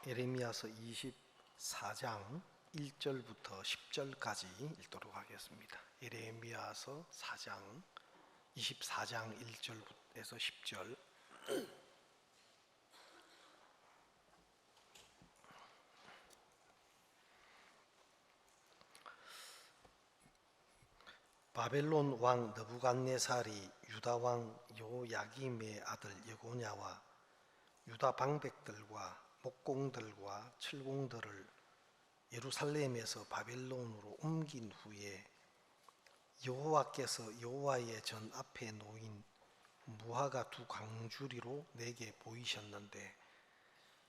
예레미야서 24장 1절부터 10절까지 읽도록 하겠습니다. 예레미야서 4장 24장 1절에서 10절. 바벨론 왕 느부갓네살이 유다 왕 요야김의 아들 여고냐와 유다 방백들과 목공들과 철공들을 예루살렘에서 바벨론으로 옮긴 후에 여호와께서 여호와의 전 앞에 놓인 무화과 두 광주리로 내게 보이셨는데,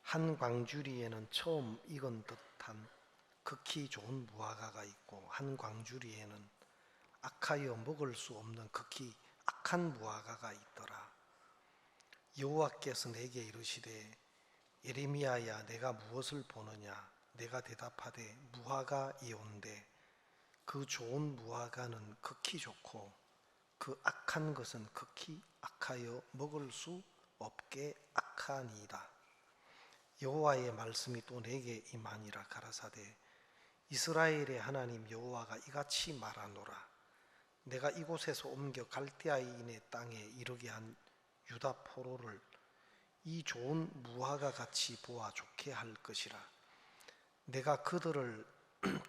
한 광주리에는 처음 익은 듯한 극히 좋은 무화과가 있고, 한 광주리에는 악하여 먹을 수 없는 극히 악한 무화과가 있더라. 여호와께서 내게 이르시되, 예레미야야, 내가 무엇을 보느냐? 내가 대답하되, 무화과이온데 그 좋은 무화과는 극히 좋고 그 악한 것은 극히 악하여 먹을 수 없게 악하니이다. 여호와의 말씀이 또 내게 임하니라. 가라사대, 이스라엘의 하나님 여호와가 이같이 말하노라. 내가 이곳에서 옮겨 갈대아인의 땅에 이르게 한 유다 포로를 이 좋은 무화과 같이 보아 좋게 할 것이라. 내가 그들을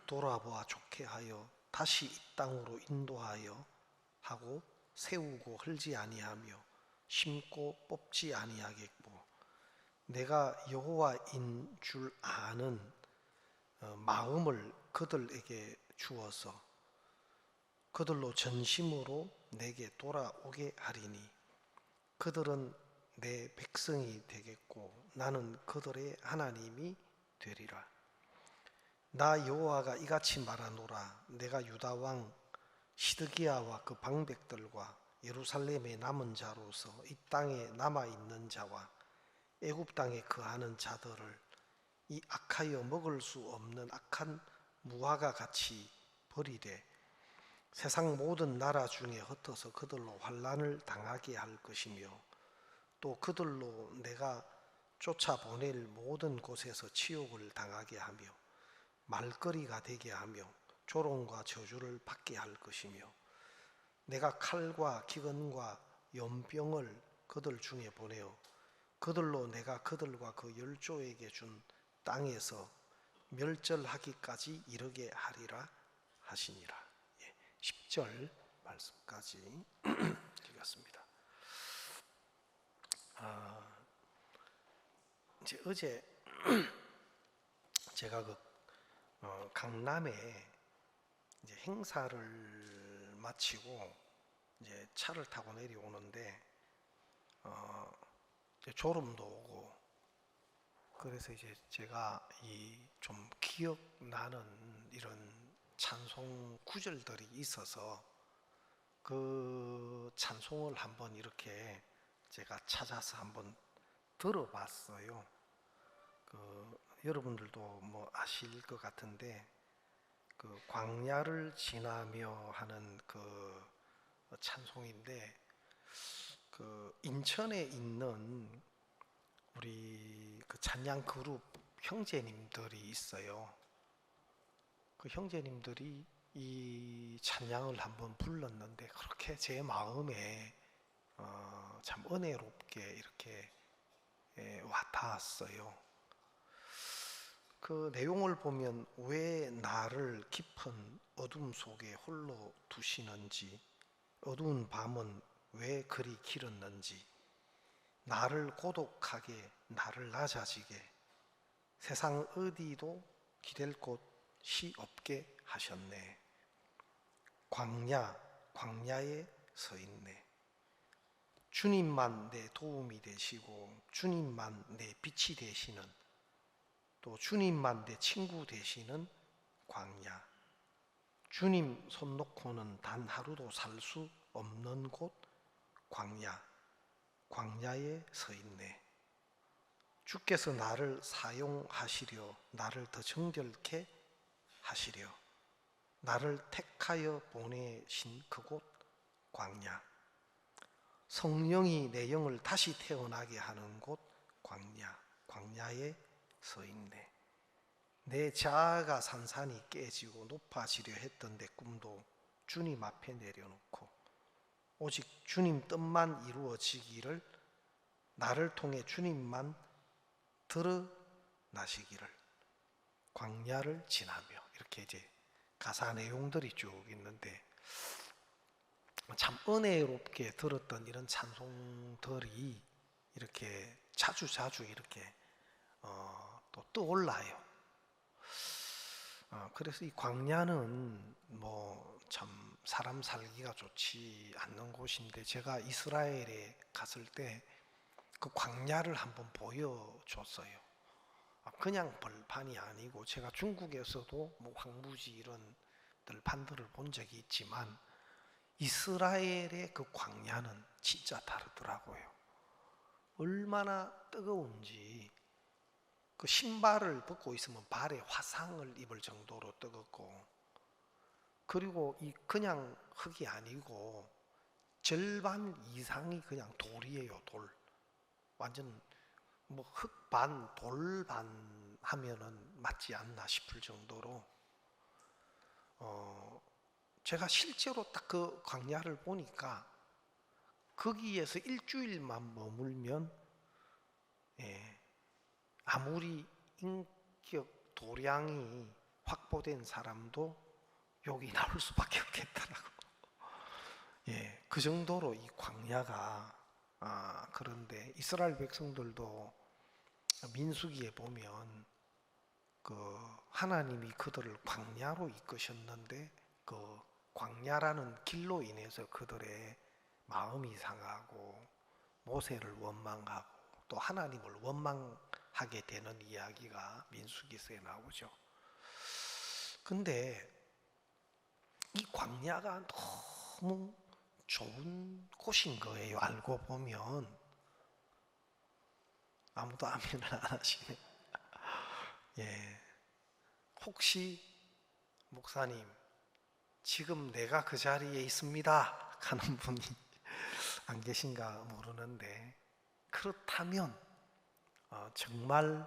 돌아보아 좋게 하여 다시 이 땅으로 인도하여 하고 세우고 헐지 아니하며 심고 뽑지 아니하겠고, 내가 여호와인 줄 아는 마음을 그들에게 주어서 그들로 전심으로 내게 돌아오게 하리니, 그들은 내 백성이 되겠고 나는 그들의 하나님이 되리라. 나 여호와가 이같이 말하노라. 내가 유다 왕 시드기야와 그 방백들과 예루살렘의 남은 자로서 이 땅에 남아있는 자와 애굽 땅에 거하는 자들을 이 악하여 먹을 수 없는 악한 무화과 같이 버리되 세상 모든 나라 중에 흩어서 그들로 환난을 당하게 할 것이며, 또 그들로 내가 쫓아보낼 모든 곳에서 치욕을 당하게 하며 말거리가 되게 하며 조롱과 저주를 받게 할 것이며, 내가 칼과 기근과 연병을 그들 중에 보내어 그들로 내가 그들과 그 열조에게 준 땅에서 멸절하기까지 이르게 하리라 하시니라. 10절 말씀까지 읽었습니다. 이제 어제 제가 강남에 이제 행사를 마치고 이제 차를 타고 내려오는데 이제 졸음도 오고, 그래서 이제 제가 이 좀 기억나는 이런 찬송 구절들이 있어서 그 찬송을 한번 이렇게 제가 찾아서 한번 들어봤어요. 여러분들도 뭐 아실 것 같은데, 그 광야를 지나며 하는 그 찬송인데, 그 인천에 있는 우리 그 찬양 그룹 형제님들이 있어요. 그 형제님들이 이 찬양을 한번 불렀는데 그렇게 제 마음에 참 은혜롭게 이렇게 와닿았어요. 그 내용을 보면, 왜 나를 깊은 어둠 속에 홀로 두시는지, 어두운 밤은 왜 그리 길었는지, 나를 고독하게 나를 낮아지게 세상 어디도 기댈 곳이 없게 하셨네. 광야에 서 있네. 주님만 내 도움이 되시고 주님만 내 빛이 되시는, 또 주님만 내 친구 되시는 광야, 주님 손 놓고는 단 하루도 살 수 없는 곳 광야에 서 있네. 주께서 나를 사용하시려, 나를 더 정결케 하시려 나를 택하여 보내신 그곳 광야, 성령이 내 영을 다시 태어나게 하는 곳 광야에 서 있네. 내 자아가 산산이 깨지고 높아지려 했던 내 꿈도 주님 앞에 내려놓고 오직 주님 뜻만 이루어지기를, 나를 통해 주님만 드러나시기를, 광야를 지나며, 이렇게 이제 가사 내용들이 쭉 있는데, 참 은혜롭게 들었던 이런 찬송들이 이렇게 자주 이렇게 또 떠올라요. 그래서 이 광야는 뭐 참 사람 살기가 좋지 않는 곳인데, 제가 이스라엘에 갔을 때 그 광야를 한번 보여줬어요. 그냥 벌판이 아니고, 제가 중국에서도 뭐 황무지 이런 들판들을 본 적이 있지만 이스라엘의 그 광야는 진짜 다르더라고요. 얼마나 뜨거운지, 그 신발을 벗고 있으면 발에 화상을 입을 정도로 뜨겁고, 그리고 이 그냥 흙이 아니고 절반 이상이 그냥 돌이에요. 돌. 완전 뭐 흙 반, 돌 반 하면은 맞지 않나 싶을 정도로, 제가 실제로 딱 그 광야를 보니까 거기에서 일주일만 머물면, 아무리 인격 도량이 확보된 사람도 욕이 나올 수밖에 없겠더라고. 그 정도로 이 광야가, 그런데 이스라엘 백성들도 민수기에 보면 그 하나님이 그들을 광야로 이끄셨는데, 그 광야라는 길로 인해서 그들의 마음이 상하고 모세를 원망하고 또 하나님을 원망하게 되는 이야기가 민수기서에 나오죠. 근데 이 광야가 너무 좋은 곳인 거예요. 알고 보면. 아무도 아멘을 안 하시네. 혹시 목사님, 지금 내가 그 자리에 있습니다 하는 분이 안 계신가 모르는데, 그렇다면 정말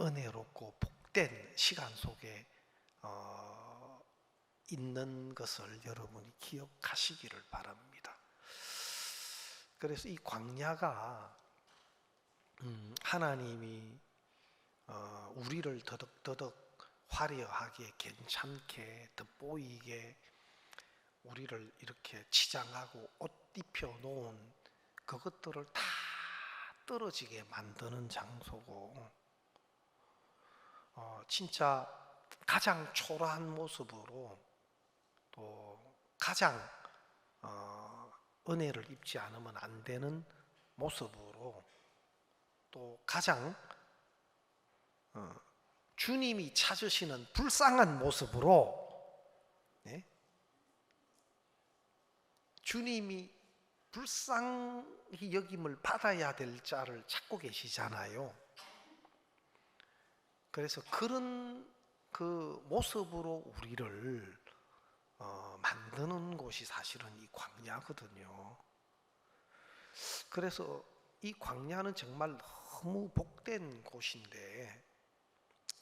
은혜롭고 복된 시간 속에 있는 것을 여러분이 기억하시기를 바랍니다. 그래서 이 광야가 하나님이 우리를 더덕더덕 화려하게, 괜찮게, 돋보이게 우리를 이렇게 치장하고 옷 입혀 놓은 그것들을 다 떨어지게 만드는 장소고, 진짜 가장 초라한 모습으로, 또 가장 은혜를 입지 않으면 안 되는 모습으로, 또 가장 주님이 찾으시는 불쌍한 모습으로, 주님이 불쌍히 여김을 받아야 될 자를 찾고 계시잖아요. 그래서 그런 그 모습으로 우리를 만드는 곳이 사실은 이 광야거든요. 그래서 이 광야는 정말 너무 복된 곳인데,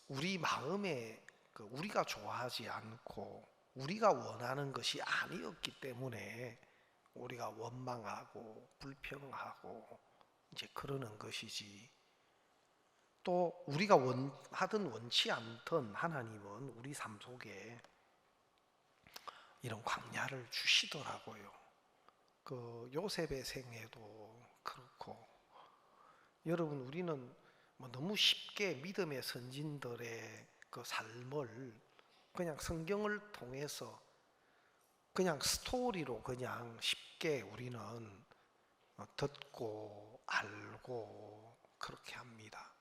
우리 마음에 우리가 좋아하지 않고 우리가 원하는 것이 아니었기 때문에 우리가 원망하고 불평하고 이제 그러는 것이지, 또 우리가 원하든 원치 않든 하나님은 우리 삶 속에 이런 광야를 주시더라고요. 그 요셉의 생애도 그렇고, 여러분, 우리는 뭐 너무 쉽게 믿음의 선진들의 그 삶을 그냥 성경을 통해서 그냥 스토리로 그냥 쉽게 우리는 듣고 알고 그렇게 합니다.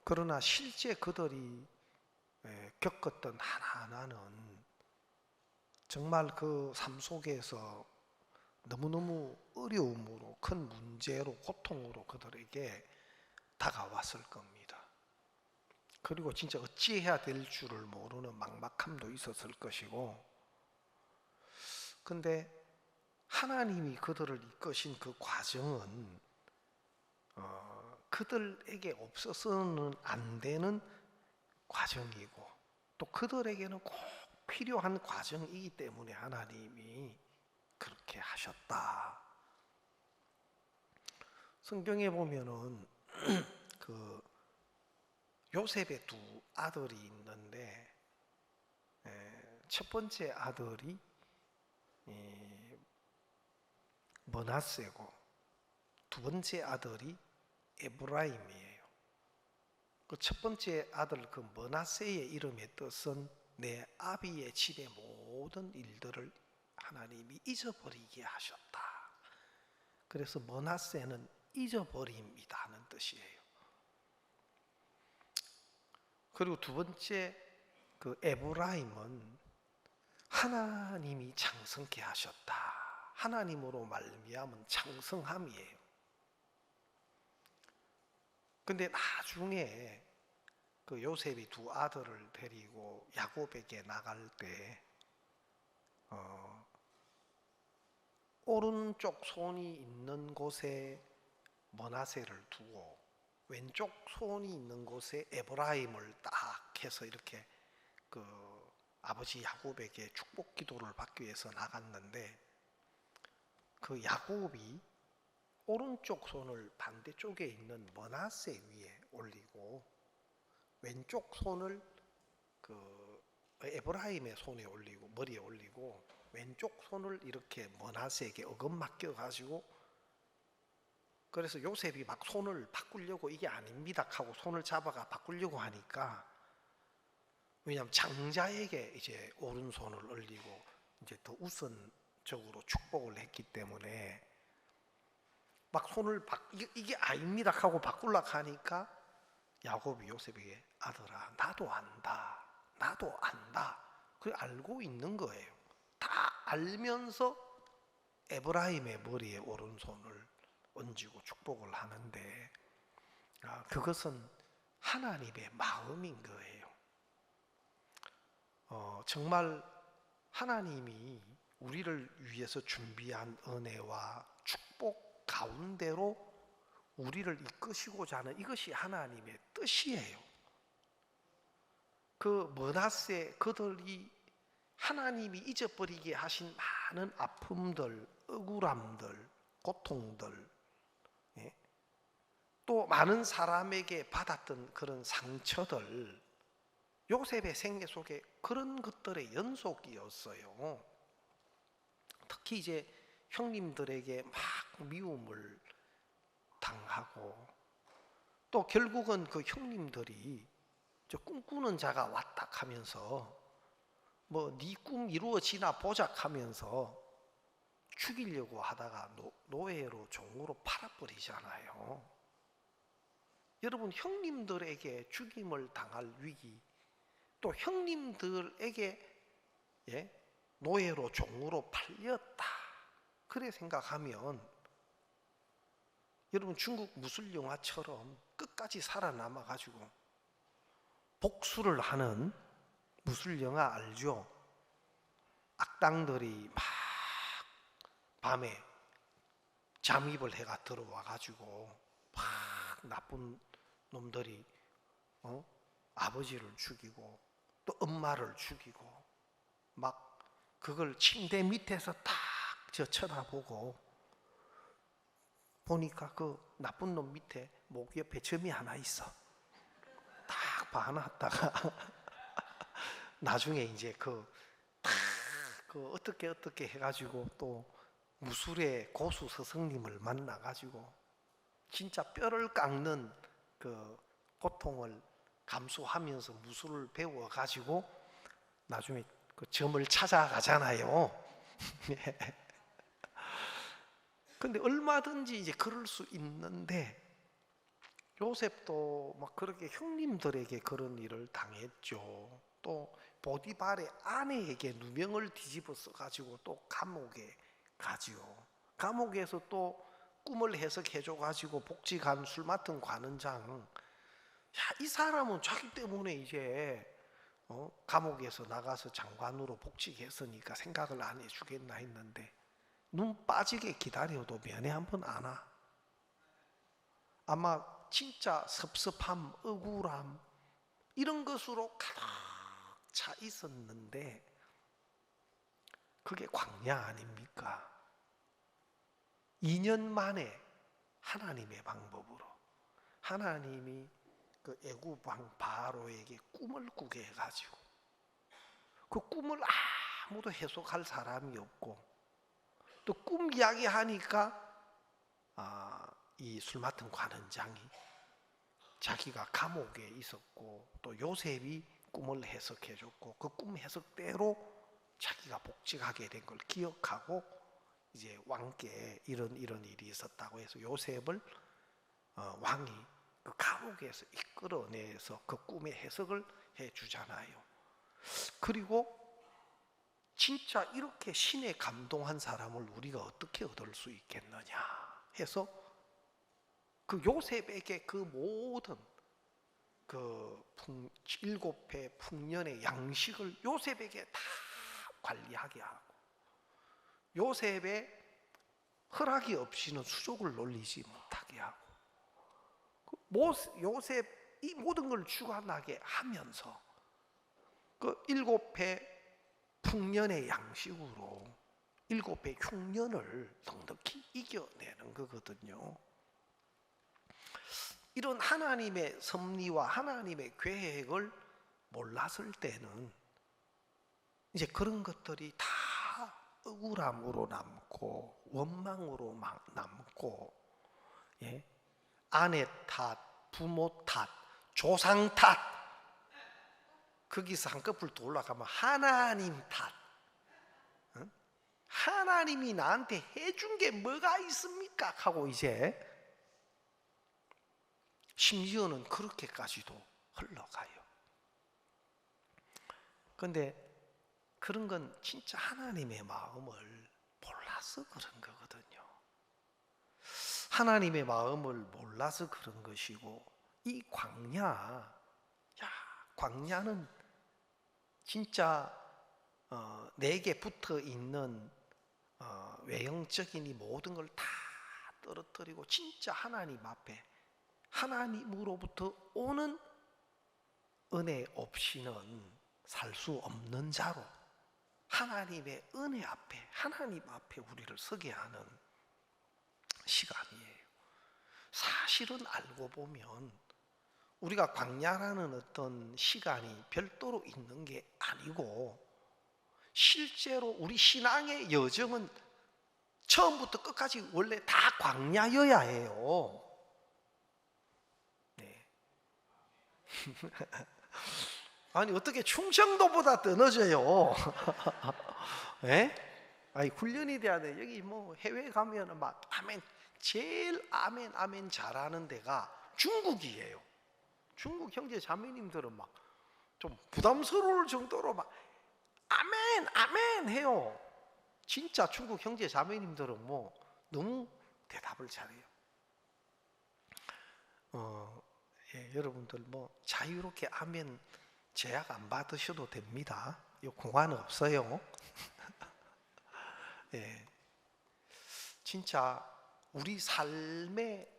그러나 실제 그들이 겪었던 하나하나는 정말 그 삶 속에서 너무너무 어려움으로, 큰 문제로, 고통으로 그들에게 다가왔을 겁니다. 그리고 진짜 어찌해야 될 줄을 모르는 막막함도 있었을 것이고, 근데 하나님이 그들을 이끄신 그 과정은 그들에게 없어서는 안 되는 과정이고 또 그들에게는 꼭 필요한 과정이기 때문에 하나님이 그렇게 하셨다. 성경에 보면은 그 요셉의 두 아들이 있는데 첫 번째 아들이 므낫세고 두 번째 아들이 에브라임이에요. 그 첫 번째 아들 그 므낫세의 이름의 뜻은 내 아비의 집의 모든 일들을 하나님이 잊어버리게 하셨다. 그래서 므낫세는 잊어버림이라는 뜻이에요. 그리고 두 번째 그 에브라임은 하나님이 창성케 하셨다. 하나님으로 말미암은 창성함이에요. 근데 나중에 그 요셉이 두 아들을 데리고 야곱에게 나갈 때 오른쪽 손이 있는 곳에 므낫세를 두고 왼쪽 손이 있는 곳에 에브라임을 딱 해서 이렇게 그 아버지 야곱에게 축복 기도를 받기 위해서 나갔는데 그 야곱이 오른쪽 손을 반대쪽에 있는 므낫세 위에 올리고 왼쪽 손을 그 에브라임의 손에 올리고 머리에 올리고 왼쪽 손을 이렇게 므낫세에게 어긋맞겨 가지고 그래서 요셉이 막 손을 바꾸려고 이게 아닙니다 하고 손을 잡아가 바꾸려고 하니까 왜냐하면 장자에게 이제 오른손을 올리고 이제 더 우선적으로 축복을 했기 때문에 막 손을 이게 아닙니다 하고 바꾸려고 하니까 야곱이 요셉에게 아들아 나도 안다 나도 안다 그 알고 있는 거예요. 다 알면서 에브라임의 머리에 오른손을 얹고 축복을 하는데 그것은 하나님의 마음인 거예요. 정말 하나님이 우리를 위해서 준비한 은혜와 축복 가운데로 우리를 이끄시고자 하는 이것이 하나님의 뜻이에요. 그 므낫세 그들이 하나님이 잊어버리게 하신 많은 아픔들, 억울함들, 고통들, 또 많은 사람에게 받았던 그런 상처들, 요셉의 생애 속에 그런 것들의 연속이었어요. 특히 이제 형님들에게 막 미움을 당하고 또 결국은 그 형님들이 저 꿈꾸는 자가 왔다 하면서 뭐 네 꿈 이루어지나 보자 하면서 죽이려고 하다가 노예로 종으로 팔아버리잖아요. 여러분 형님들에게 죽임을 당할 위기 또 형님들에게 노예로 종으로 팔렸다 그래 생각하면 여러분 중국 무술 영화처럼 끝까지 살아남아 가지고 복수를 하는 무술 영화 알죠? 악당들이 막 밤에 잠입을 해가 들어와 가지고 막 나쁜 놈들이 아버지를 죽이고 또 엄마를 죽이고 막 그걸 침대 밑에서 딱 저 쳐다보고 보니까 그 나쁜 놈 밑에 목 옆에 점이 하나 있어. 딱 봐놨다가 나중에 이제 그 어떻게 해가지고 또 무술의 고수 스승님을 만나가지고 진짜 뼈를 깎는 그 고통을 감수하면서 무술을 배워가지고 나중에 그 점을 찾아가잖아요. 근데 얼마든지 이제 그럴 수 있는데 요셉도 막 그렇게 형님들에게 그런 일을 당했죠. 또 보디발의 아내에게 누명을 뒤집어 써가지고 또 감옥에 가지요. 감옥에서 또 꿈을 해석해줘가지고 복직한 술 맡은 관원장, 이 사람은 자기 때문에 이제 감옥에서 나가서 장관으로 복직했으니까 생각을 안 해주겠나 했는데 눈 빠지게 기다려도 면회 한 번 안 와. 아마 진짜 섭섭함, 억울함 이런 것으로 가득 차 있었는데 그게 광야 아닙니까? 2년 만에 하나님의 방법으로 하나님이 그 애굽 왕 바로에게 꿈을 꾸게 해가지고 그 꿈을 아무도 해석할 사람이 없고 또 꿈 이야기하니까 이 술 맡은 관원장이 자기가 감옥에 있었고 또 요셉이 꿈을 해석해줬고 그 꿈 해석대로 자기가 복직하게 된 걸 기억하고 이제 왕께 이런 일이 있었다고 해서 요셉을 왕이 그 감옥에서 이끌어내서 그 꿈의 해석을 해주잖아요. 그리고 진짜 이렇게 신에 감동한 사람을 우리가 어떻게 얻을 수 있겠느냐 해서 그 요셉에게 그 모든 그 7배 풍년의 양식을 요셉에게 다 관리하게 하고 요셉의 허락이 없이는 수족을 놀리지 못하게 하고 요셉 이 모든 걸 주관하게 하면서 그 7배 풍년의 양식으로 7배 흉년을 넉넉히 이겨내는 거거든요. 이런 하나님의 섭리와 하나님의 계획을 몰랐을 때는 이제 그런 것들이 다 억울함으로 남고 원망으로 남고 예? 아내 탓, 부모 탓, 조상 탓 거기서 한꺼풀 더 올라가면 하나님 탓 하나님이 나한테 해준 게 뭐가 있습니까? 하고 이제 심지어는 그렇게까지도 흘러가요. 그런데 그런 건 진짜 하나님의 마음을 몰라서 그런 거거든요. 하나님의 마음을 몰라서 그런 것이고 이 광야는 진짜 내게 붙어 있는 외형적인 이 모든 걸 다 떨어뜨리고 진짜 하나님 앞에 하나님으로부터 오는 은혜 없이는 살 수 없는 자로 하나님의 은혜 앞에 하나님 앞에 우리를 서게 하는 시간이에요. 사실은 알고 보면 우리가 광야라는 어떤 시간이 별도로 있는 게 아니고 실제로 우리 신앙의 여정은 처음부터 끝까지 원래 다 광야여야 해요. 네. 아니 어떻게 충청도보다 더 늦어요? 네? 아니 훈련이 돼야 돼. 여기 뭐 해외 가면은 막 제일 아멘 잘하는 데가 중국이에요. 중국 형제 자매님들은 막 좀 부담스러울 정도로 막 아멘 해요. 진짜 중국 형제 자매님들은 뭐 너무 대답을 잘해요. 여러분들 뭐 자유롭게 아멘 제약 안 받으셔도 됩니다. 이 공안 없어요. 예, 진짜 우리 삶의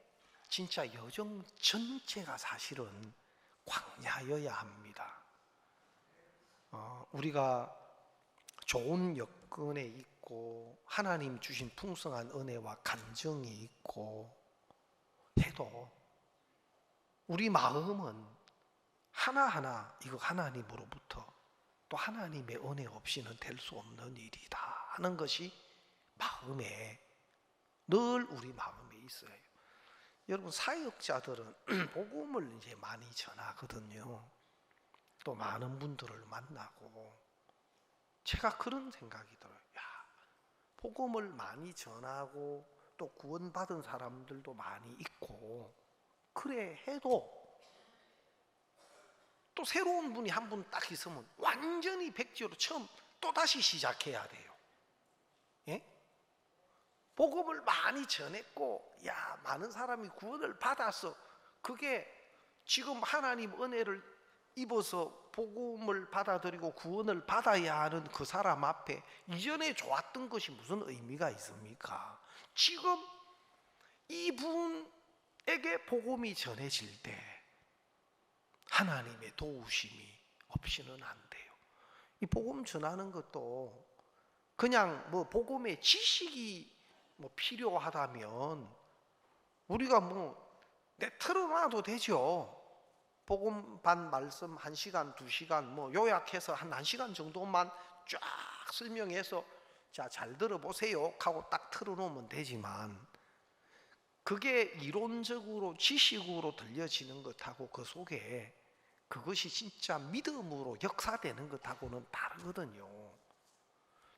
진짜 여정 전체가 사실은 광야여야 합니다. 우리가 좋은 여건에 있고 하나님 주신 풍성한 은혜와 간정이 있고 해도 우리 마음은 하나하나 이거 하나님으로부터 또 하나님의 은혜 없이는 될 수 없는 일이다 하는 것이 마음에 늘 우리 마음에 있어요. 여러분 사역자들은 복음을 이제 많이 전하거든요. 또 많은 분들을 만나고 제가 그런 생각이 들어요. 복음을 많이 전하고 또 구원받은 사람들도 많이 있고 그래 해도 또 새로운 분이 한 분 딱 있으면 완전히 백지로 처음 또다시 시작해야 돼요. 예? 복음을 많이 전했고 많은 사람이 구원을 받아서 그게 지금 하나님 은혜를 입어서 복음을 받아들이고 구원을 받아야 하는 그 사람 앞에 이전에 좋았던 것이 무슨 의미가 있습니까? 지금 이분 복음이 전해질 때 하나님의 도우심이 없이는 안 돼요. 이 복음 전하는 것도 그냥 뭐 복음의 지식이 뭐 필요하다면 우리가 뭐 내 틀어놔도 되죠. 복음 반 말씀 1시간, 2시간 뭐 요약해서 한 1시간 정도만 쫙 설명해서 자, 잘 들어보세요 하고 딱 틀어놓으면 되지만 그게 이론적으로 지식으로 들려지는 것하고 그 속에 그것이 진짜 믿음으로 역사되는 것하고는 다르거든요.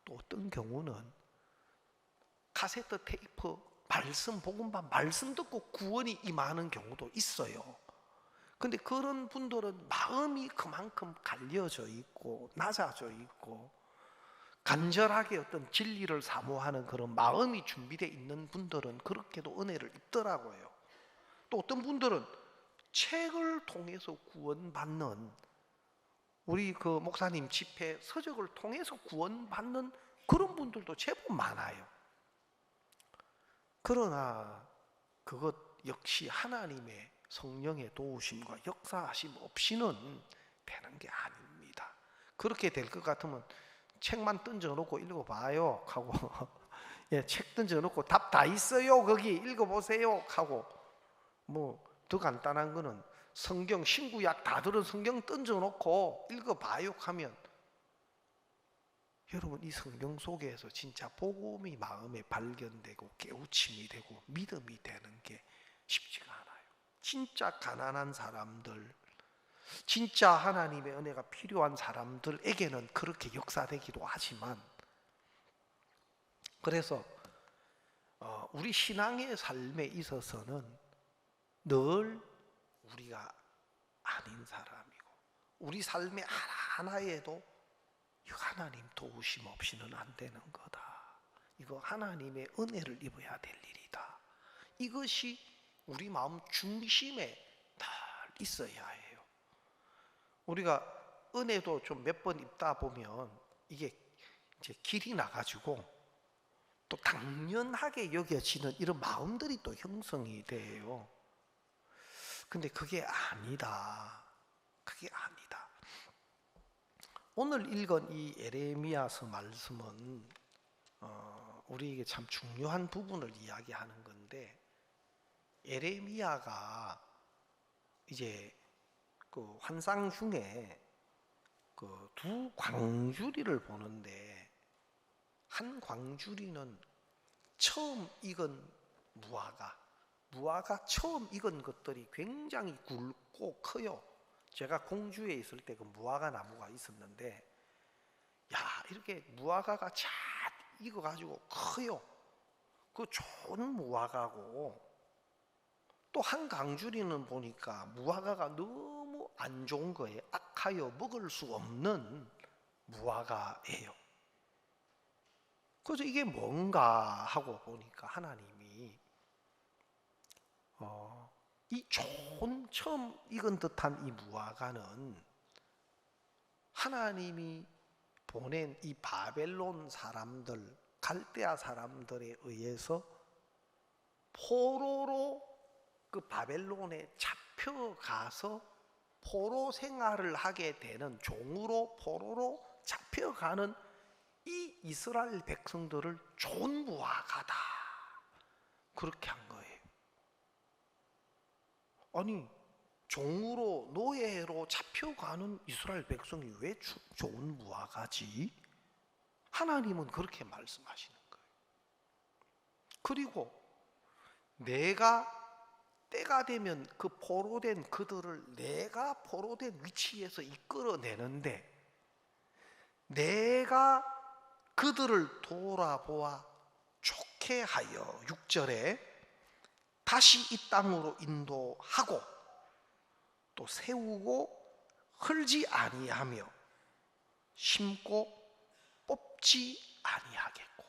또 어떤 경우는 카세트 테이프 말씀 복음반 말씀 듣고 구원이 임하는 경우도 있어요. 근데 그런 분들은 마음이 그만큼 갈려져 있고 낮아져 있고 간절하게 어떤 진리를 사모하는 그런 마음이 준비되어 있는 분들은 그렇게도 은혜를 입더라고요. 또 어떤 분들은 책을 통해서 구원받는, 우리 그 목사님 집회 서적을 통해서 구원받는 그런 분들도 제법 많아요. 그러나 그것 역시 하나님의 성령의 도우심과 역사하심 없이는 되는 게 아닙니다. 그렇게 될 것 같으면 책만 던져놓고 읽어봐요 하고 예, 책 던져놓고 답 다 있어요 거기 읽어보세요 하고 뭐 더 간단한 거는 성경 신구약 다 들은 성경 던져놓고 읽어봐요 하면 여러분 이 성경 속에서 진짜 복음이 마음에 발견되고 깨우침이 되고 믿음이 되는 게 쉽지가 않아요. 진짜 가난한 사람들, 진짜 하나님의 은혜가 필요한 사람들에게는 그렇게 역사되기도 하지만, 그래서 우리 신앙의 삶에 있어서는 늘 우리가 아닌 사람이고 우리 삶의 하나하나에도 하나님 도우심 없이는 안 되는 거다. 이거 하나님의 은혜를 입어야 될 일이다. 이것이 우리 마음 중심에 늘 있어야 해요. 우리가 은혜도 좀 몇 번 입다 보면 이게 이제 길이 나가지고 또 당연하게 여겨지는 이런 마음들이 또 형성이 돼요. 근데 그게 아니다. 그게 아니다. 오늘 읽은 이 예레미야서 말씀은 우리에게 참 중요한 부분을 이야기하는 건데, 예레미야가 이제 그 환상 중에 그 두 광주리를 보는데, 한 광주리는 처음 익은 무화과 처음 익은 것들이 굉장히 굵고 커요. 제가 공주에 있을 때 그 무화과 나무가 있었는데, 야, 이렇게 무화과가 잘 익어가지고 커요. 그 좋은 무화과고, 또 한 강주리는 보니까 무화과가 너무 안 좋은 거예요. 악하여 먹을 수 없는 무화과예요. 그래서 이게 뭔가 하고 보니까 하나님이 이 좋은 처음 익은 듯한 이 무화과는 하나님이 보낸 이 바벨론 사람들, 갈대아 사람들에 의해서 포로로 그 바벨론에 잡혀가서 포로 생활을 하게 되는, 종으로 포로로 잡혀가는 이 이스라엘 백성들을 좋은 무화과다 그렇게 한 거예요. 아니, 종으로 노예로 잡혀가는 이스라엘 백성이 왜 좋은 무화과지? 하나님은 그렇게 말씀하시는 거예요. 그리고 내가 때가 되면 그 포로된 그들을 내가 포로된 위치에서 이끌어내는데, 내가 그들을 돌아보아 좋게 하여 6절에 다시 이 땅으로 인도하고 또 세우고 헐지 아니하며 심고 뽑지 아니하겠고.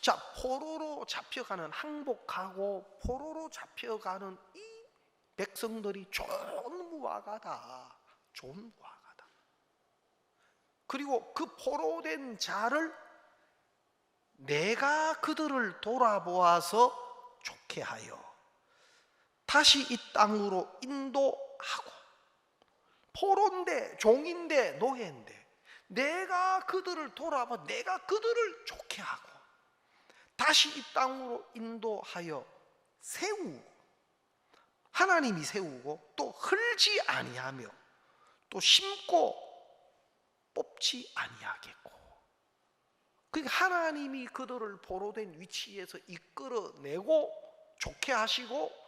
자, 포로로 잡혀가는, 항복하고 포로로 잡혀가는 이 백성들이 좋은 무화과다. 좋은 무화과다. 그리고 그 포로된 자를 내가 그들을 돌아보아서 좋게 하여 다시 이 땅으로 인도하고, 포로인데 종인데 노예인데 내가 그들을 돌아봐, 내가 그들을 좋게 하고 다시 이 땅으로 인도하여 세우고, 하나님이 세우고 또 헐지 아니하며 또 심고 뽑지 아니하겠고, 그러니까 하나님이 그들을 포로된 위치에서 이끌어내고 좋게 하시고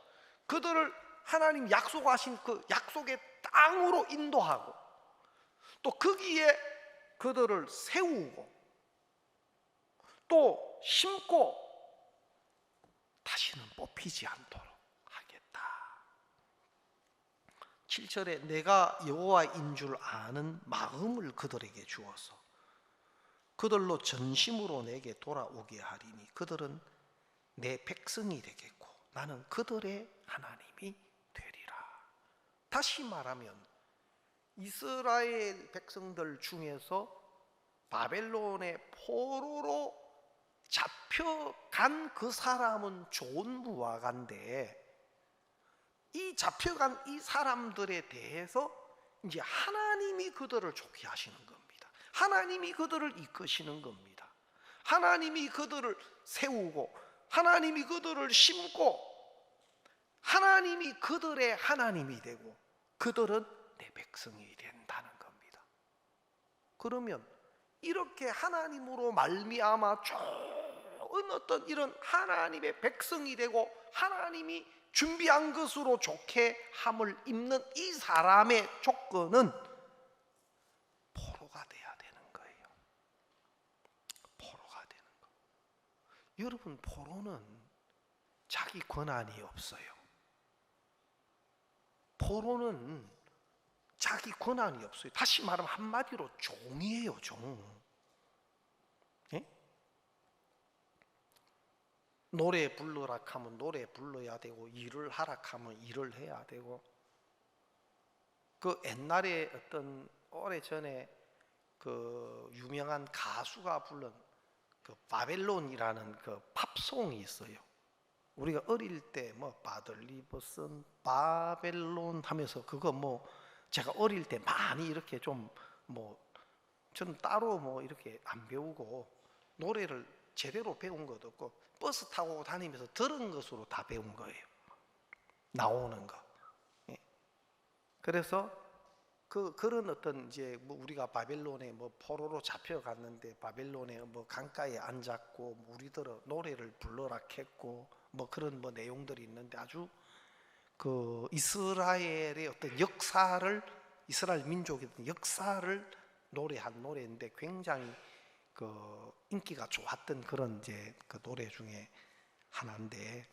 그들을 하나님 약속하신 그 약속의 땅으로 인도하고 또 거기에 그들을 세우고 또 심고 다시는 뽑히지 않도록 하겠다. 7절에 내가 여호와인 줄 아는 마음을 그들에게 주어서 그들로 전심으로 내게 돌아오게 하리니 그들은 내 백성이 되겠고 나는 그들의 하나님이 되리라. 다시 말하면 이스라엘 백성들 중에서 바벨론의 포로로 잡혀간 그 사람은 좋은 무화과인데, 이 잡혀간 이 사람들에 대해서 이제 하나님이 그들을 좋게 하시는 겁니다. 하나님이 그들을 이끄시는 겁니다. 하나님이 그들을 세우고 하나님이 그들을 심고 하나님이 그들의 하나님이 되고 그들은 내 백성이 된다는 겁니다. 그러면 이렇게 하나님으로 말미암아 좋은 어떤 이런 하나님의 백성이 되고 하나님이 준비한 것으로 좋게 함을 입는 이 사람의 조건은 포로가 돼야 되는 거예요. 포로가 되는 거. 여러분, 포로는 자기 권한이 없어요. 포로는 자기 권한이 없어요. 다시 말하면 한마디로 종이에요, 종. 예? 노래 부르라 하면 노래 불러야 되고, 일을 하라 하면 일을 해야 되고. 그 옛날에 어떤 오래전에 그 유명한 가수가 부른 그 바벨론이라는 그 팝송이 있어요. 우리가 어릴 때 뭐 바들리버슨 바벨론 하면서 그거 뭐 제가 어릴 때 많이 이렇게 좀 뭐 저는 따로 뭐 이렇게 안 배우고 노래를 제대로 배운 것도 없고 버스 타고 다니면서 들은 것으로 다 배운 거예요. 나오는 거. 예. 그래서 그런 어떤 이제 뭐 우리가 바벨론에 뭐 포로로 잡혀갔는데 바벨론에 뭐 강가에 앉았고 뭐 우리들은 노래를 불러라 했고 뭐 그런 뭐 내용들이 있는데, 아주 그 이스라엘의 어떤 역사를, 이스라엘 민족의 어떤 역사를 노래한 노래인데 굉장히 그 인기가 좋았던 그런 이제 그 노래 중에 하나인데,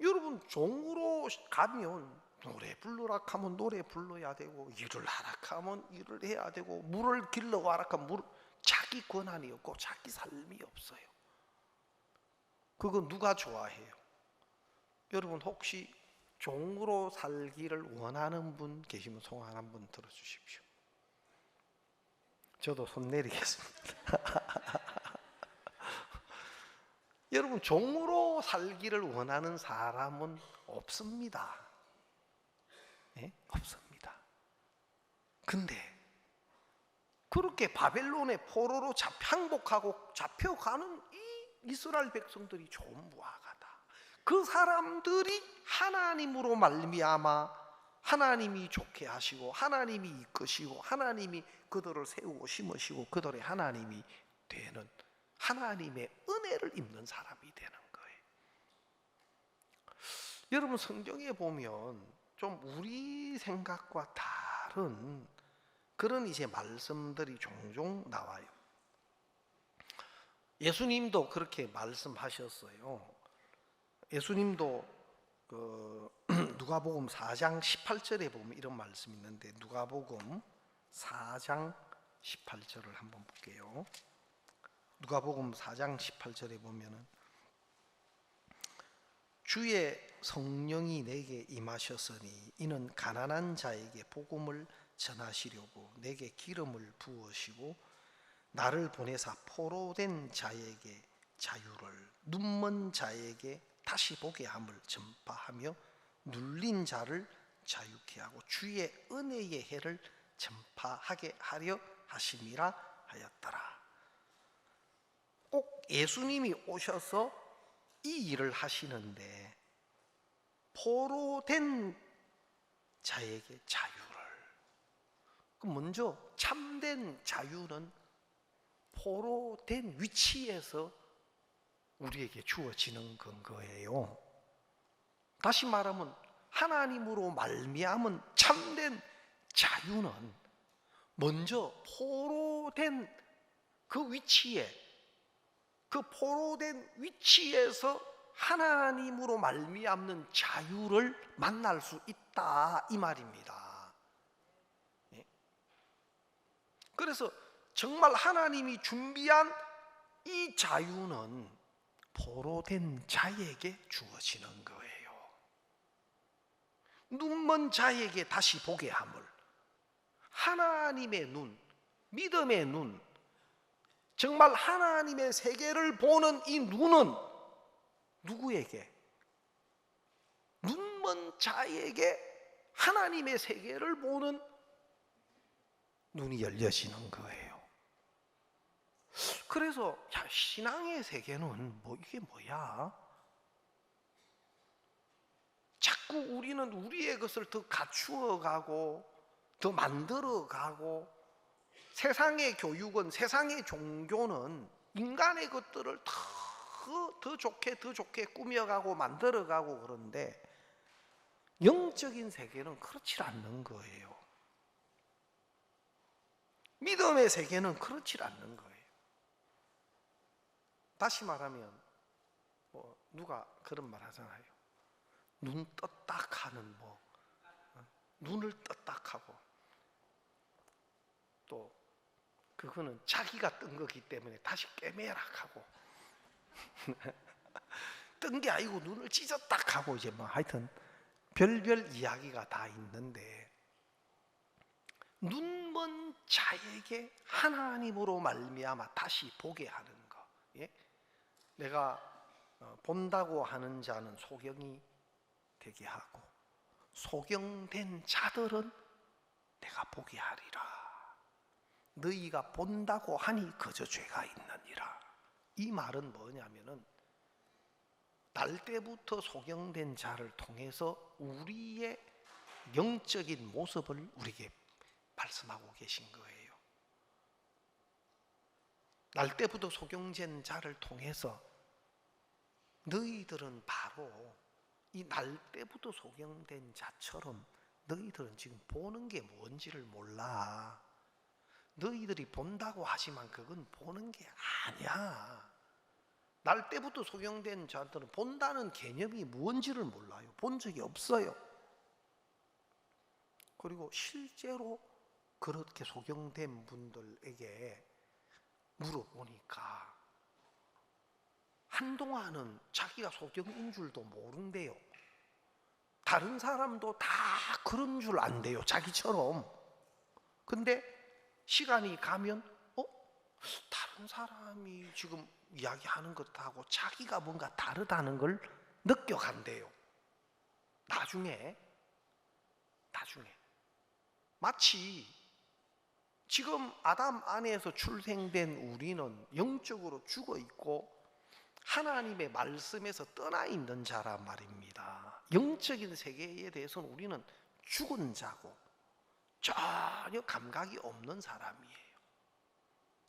여러분 종으로 가면 노래 부르라 하면 노래 불러야 되고 일을 하라 하면 일을 해야 되고 물을 길러 와라 하면 물, 자기 권한이 없고 자기 삶이 없어요. 그거 누가 좋아해요? 여러분 혹시 종으로 살기를 원하는 분 계시면 손 한번 들어주십시오. 저도 손 내리겠습니다. 여러분 종으로 살기를 원하는 사람은 없습니다. 네? 없습니다. 근데 그렇게 바벨론의 포로로 항복하고 잡혀가는 이 이스라엘 백성들이 좋은 무화과다. 그 사람들이 하나님으로 말미암아 하나님이 좋게 하시고 하나님이 이끄시고 하나님이 그들을 세우고 심으시고 그들의 하나님이 되는 하나님의 은혜를 입는 사람이 되는 거예요. 여러분 성경에 보면 좀 우리 생각과 다른 그런 이제 말씀들이 종종 나와요. 예수님도 그렇게 말씀하셨어요. 예수님도 그 누가복음 4장 18절에 보면 이런 말씀이 있는데, 누가복음 4장 18절을 한번 볼게요. 누가복음 4장 18절에 보면은 주의 성령이 내게 임하셨으니 이는 가난한 자에게 복음을 전하시려고 내게 기름을 부으시고 나를 보내사 포로된 자에게 자유를, 눈먼 자에게 다시 보게 함을 전파하며 눌린 자를 자유케 하고 주의 은혜의 해를 전파하게 하려 하심이라 하였더라. 꼭 예수님이 오셔서 이 일을 하시는데 포로된 자에게 자유를, 먼저 참된 자유는 포로된 위치에서 우리에게 주어지는 건 거예요. 다시 말하면 하나님으로 말미암은 참된 자유는 먼저 포로된 그 위치에, 그 포로된 위치에서 하나님으로 말미암는 자유를 만날 수 있다 이 말입니다. 그래서 정말 하나님이 준비한 이 자유는 포로된 자에게 주어지는 거예요. 눈먼 자에게 다시 보게 함을, 하나님의 눈, 믿음의 눈, 정말 하나님의 세계를 보는 이 눈은 누구에게? 눈먼 자에게 하나님의 세계를 보는 눈이 열려지는 거예요. 그래서 신앙의 세계는 이게 뭐야? 자꾸 우리는 우리의 것을 더 갖추어 가고 더 만들어 가고, 세상의 교육은, 세상의 종교는 인간의 것들을 더 좋게 꾸며가고 만들어가고, 그런데 영적인 세계는 그렇지 않는 거예요. 믿음의 세계는 그렇지 않는 거예요. 다시 말하면 누가 그런 말 하잖아요. 눈 떴다 하는 눈을 떴다 하고, 또 그거는 자기가 뜬 거기 때문에 다시 깨매라 하고 뜬 게 아니고 눈을 찢었다 하고, 이제 하여튼 별별 이야기가 다 있는데, 눈먼 자에게 하나님으로 말미암아 다시 보게 하는 거. 내가 본다고 하는 자는 소경이 되게 하고, 소경된 자들은 내가 보게 하리라. 너희가 본다고 하니 그저 죄가 있느니라. 이 말은 뭐냐면은, 날 때부터 소경된 자를 통해서 우리의 영적인 모습을 우리에게 말씀하고 계신 거예요. 날 때부터 소경된 자를 통해서 너희들은 바로 이 날 때부터 소경된 자처럼 너희들은 지금 보는 게 뭔지를 몰라. 너희들이 본다고 하지만 그건 보는 게 아니야. 날 때부터 소경된 자들은 본다는 개념이 뭔지를 몰라요. 본 적이 없어요. 그리고 실제로 그렇게 소경된 분들에게 물어보니까 한동안은 자기가 소경인 줄도 모른대요. 다른 사람도 다 그런 줄 안대요, 자기처럼. 근데 시간이 가면 다른 사람이 지금 이야기하는 것하고 자기가 뭔가 다르다는 걸 느껴간대요. 나중에 마치 지금 아담 안에서 출생된 우리는 영적으로 죽어 있고 하나님의 말씀에서 떠나 있는 자란 말입니다. 영적인 세계에 대해서는 우리는 죽은 자고 전혀 감각이 없는 사람이에요.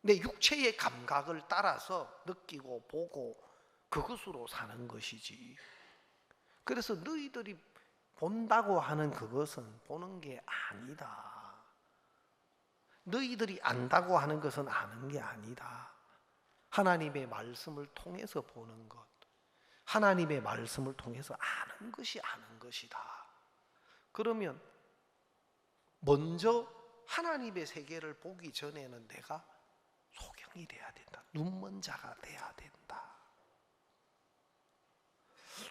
내 육체의 감각을 따라서 느끼고 보고 그것으로 사는 것이지. 그래서 너희들이 본다고 하는 그것은 보는 게 아니다. 너희들이 안다고 하는 것은 아는 게 아니다. 하나님의 말씀을 통해서 보는 것, 하나님의 말씀을 통해서 아는 것이 아는 것이다. 그러면 먼저 하나님의 세계를 보기 전에는 내가 소경이 돼야 된다. 눈먼 자가 돼야 된다.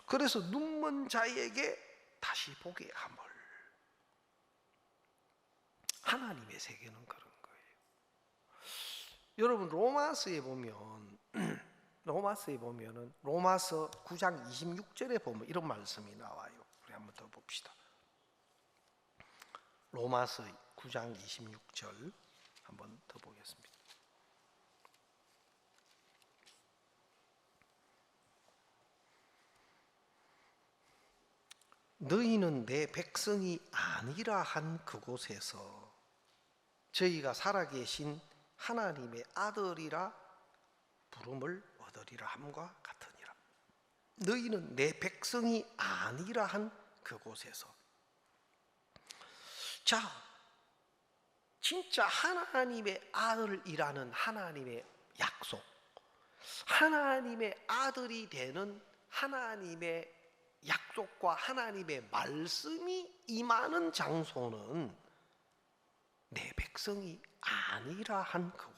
그래서 눈먼 자에게 다시 보게 함을. 하나님의 세계는 그런 거예요. 여러분, 로마서에 보면 로마서에 보면은 로마서 9장 26절에 보면 이런 말씀이 나와요. 우리 한번 더 봅시다. 로마서 9장 26절 한번 더 보겠습니다. 너희는 내 백성이 아니라 한 그곳에서 저희가 살아계신 하나님의 아들이라 부름을 얻으리라 함과 같으니라. 너희는 내 백성이 아니라 한 그곳에서. 자, 진짜 하나님의 아들이라는 하나님의 약속, 하나님의 아들이 되는 하나님의 약속과 하나님의 말씀이 임하는 장소는 내 백성이 아니라 한 그곳.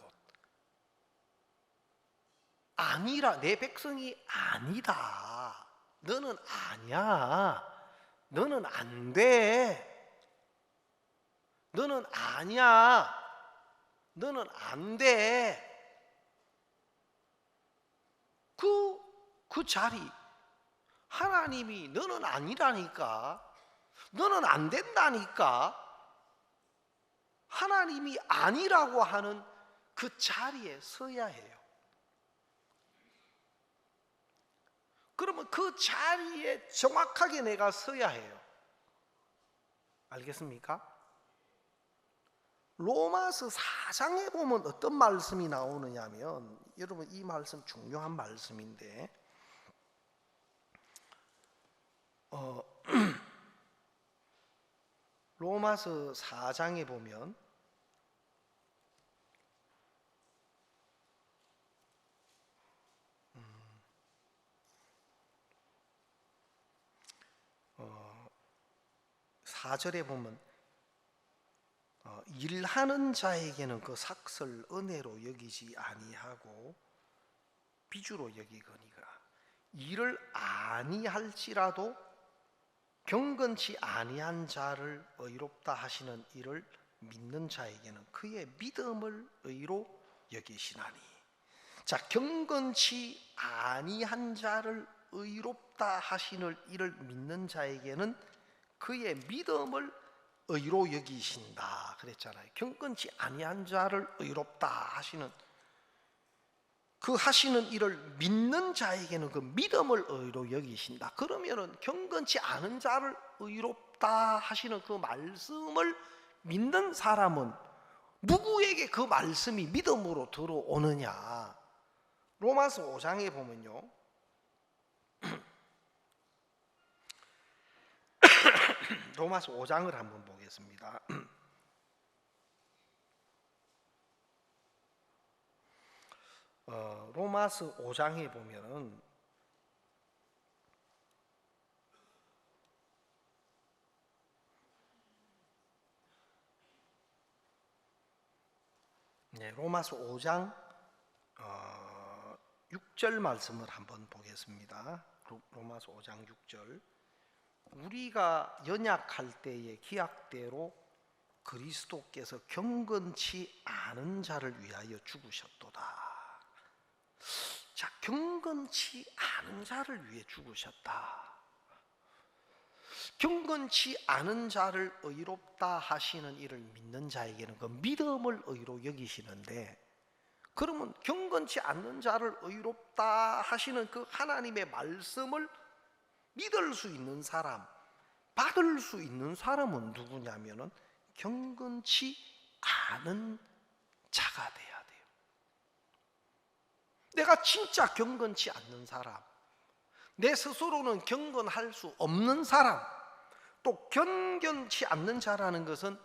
아니라, 내 백성이 아니다. 너는 아니야. 너는 안 돼. 너는 아니야. 너는 안 돼. 그 자리, 하나님이 너는 아니라니까, 너는 안 된다니까, 하나님이 아니라고 하는 그 자리에 서야 해요. 그러면 그 자리에 정확하게 내가 서야 해요. 알겠습니까? 로마서 4장에 보면 어떤 말씀이 나오느냐면, 여러분 이 말씀 중요한 말씀인데, 로마서 4장에 보면 어, 4절에 보면 일하는 자에게는 그 삭을 은혜로 여기지 아니하고 비주로 여기거니와 일을 아니할지라도 경건치 아니한 자를 의롭다 하시는 이를 믿는 자에게는 그의 믿음을 의로 여기시나니. 자, 경건치 아니한 자를 의롭다 하시는 이를 믿는 자에게는 그의 믿음을 의로 여기신다 그랬잖아요. 경건치 아니한 자를 의롭다 하시는, 그 하시는 일을 믿는 자에게는 그 믿음을 의로 여기신다. 그러면은 경건치 않은 자를 의롭다 하시는 그 말씀을 믿는 사람은 누구에게 그 말씀이 믿음으로 들어오느냐? 로마서 5장에 보면요, 로마서 5장을 한번 보겠습니다. 로마서 5장에 보면은 로마서 5장 6절 말씀을 한번 보겠습니다. 로마서 5장 6절. 우리가 연약할 때의 기약대로 그리스도께서 경건치 않은 자를 위하여 죽으셨도다. 자, 경건치 않은 자를 위해 죽으셨다. 경건치 않은 자를 의롭다 하시는 이를 믿는 자에게는 그 믿음을 의로 여기시는데, 그러면 경건치 않는 자를 의롭다 하시는 그 하나님의 말씀을 믿을 수 있는 사람, 받을 수 있는 사람은 누구냐면은 경건치 않은 자가 돼야 돼요. 내가 진짜 경건치 않는 사람, 내 스스로는 경건할 수 없는 사람, 또 경건치 않는 자라는 것은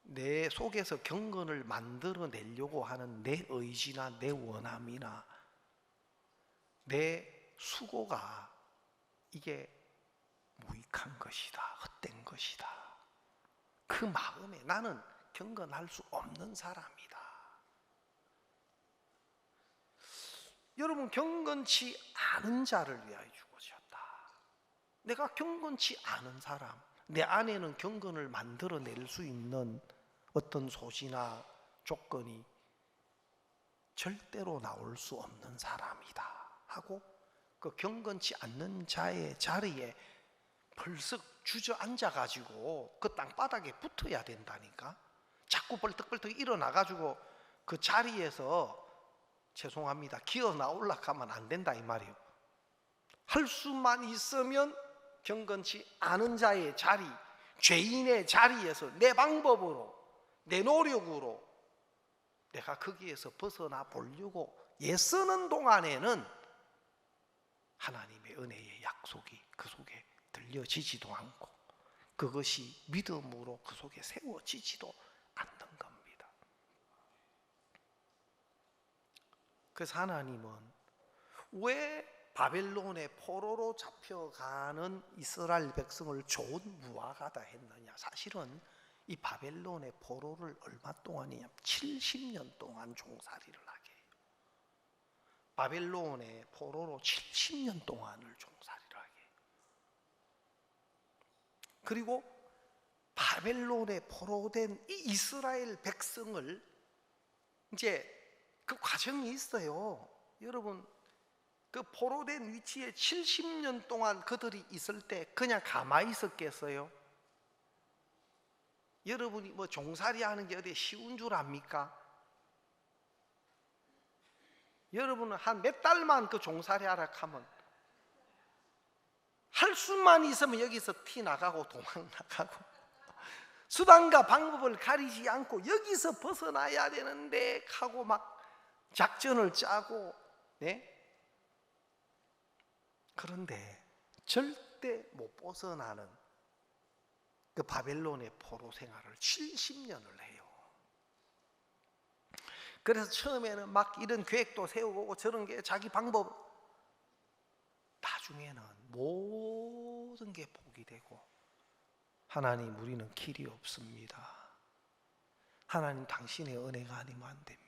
내 속에서 경건을 만들어내려고 하는 내 의지나 내 원함이나 내 수고가 이게 무익한 것이다, 헛된 것이다. 그 마음에 나는 경건할 수 없는 사람이다. 여러분, 경건치 않은 자를 위하여 죽으셨다. 내가 경건치 않은 사람, 내 안에는 경건을 만들어낼 수 있는 어떤 소지나 조건이 절대로 나올 수 없는 사람이다 하고 그 경건치 않는 자의 자리에 벌썩 주저앉아 가지고 그 땅바닥에 붙어야 된다니까. 자꾸 벌떡벌떡 일어나 가지고 그 자리에서 죄송합니다 기어 나올라 하면 안 된다 이 말이에요. 할 수만 있으면 경건치 않은 자의 자리, 죄인의 자리에서 내 방법으로, 내 노력으로 내가 거기에서 벗어나 보려고 애쓰는 동안에는 하나님의 은혜의 약속이 그 속에 들려지지도 않고 그것이 믿음으로 그 속에 세워지지도 않는 겁니다. 그래서 하나님은 왜 바벨론의 포로로 잡혀가는 이스라엘 백성을 좋은 무화과다 했느냐? 사실은 이 바벨론의 포로를 얼마 동안이냐? 70년 동안 종살이를 하게 해요. 바벨론의 포로로 70년 동안을 종살이를 하게 해요. 그리고 바벨론의 포로된 이 이스라엘 백성을 이제 그 과정이 있어요. 여러분 그 포로된 위치에 70년 동안 그들이 있을 때 그냥 가만히 있었겠어요? 여러분이 뭐 종살이 하는 게 어디 쉬운 줄 압니까? 여러분은 한 몇 달만 그 종살이 하라 하면 할 수만 있으면 여기서 티 나가고 도망 나가고 수단과 방법을 가리지 않고 여기서 벗어나야 되는데 하고 막 작전을 짜고 네? 그런데 절대 못 벗어나는 그 바벨론의 포로 생활을 70년을 해요. 그래서 처음에는 막 이런 계획도 세우고 저런 게 자기 방법, 나중에는 모든 게 포기되고 하나님 우리는 길이 없습니다. 하나님 당신의 은혜가 아니면 안 됩니다.